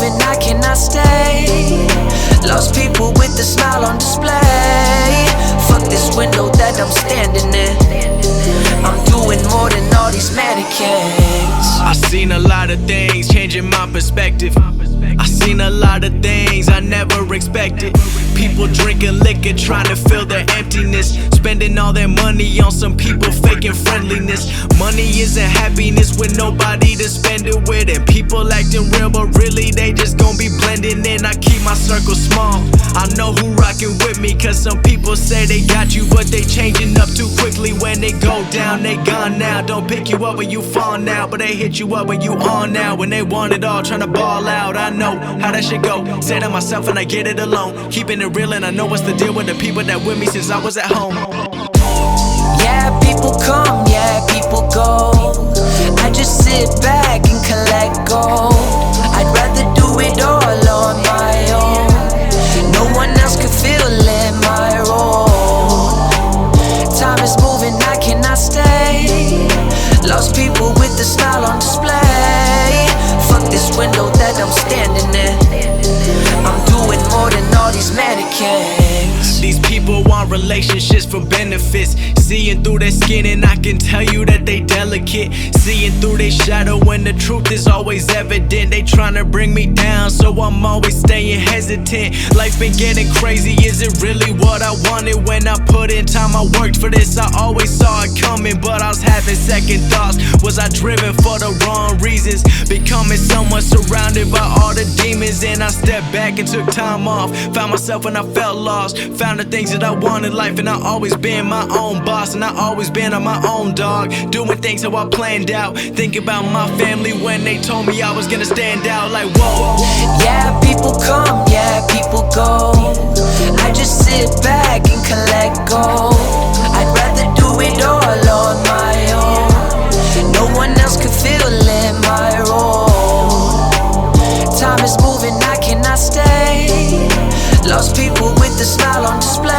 moving, I cannot stay. Lost people with a smile on display. Fuck this window that I'm standing in. I'm doing more than all these mannequins. I seen a lot of things changing my perspective. I seen a lot of things I never expected. People drinking liquor trying to fill their emptiness, spending all their money on some people faking friendliness. Money isn't happiness with nobody to spend it with, and people acting real but really they just gon' be blending in. I keep my circle small, I know who rockin' with me, cause some people say they got you but they changing up too quickly. When they go down, they gone now. Don't pick you up when you fall now, but they hit you up when you on now. When they want it all, tryna ball out. I know how that shit go, say to myself and I get it alone. Keeping it real and I know what's the deal with the people that with me since I was at home. Yeah, people come, yeah, people go. I just sit back and collect gold. I'd rather do it all on my own. No one else could feel in my role. Time is moving, I cannot stay. Lost people with a smile on display. Fuck this window that I'm standing in. I'm doing more than all these mannequins. These people want relationships for benefits, seeing through their skin and I can tell you that they delicate. Seeing through their shadow when the truth is always evident. They tryna bring me down, so I'm always staying hesitant. Life's been getting crazy, is it really what I wanted? When I put in time, I worked for this, I always saw it coming, but I was having second thoughts. Was I driven for the wrong reasons? Becoming someone surrounded by all the demons, and I stepped back and took time off. Found myself when I felt lost, found the things that I want in life, and I always been my own boss, and I always been on my own dog, doing things how I planned out. Think about my family when they told me I was gonna stand out. Like whoa. Yeah, people come, yeah, people go. I just sit back and collect gold. I'd rather do it all on my own. No one else could feel in my role. Time is moving, I cannot stay. Lost people with a smile on display.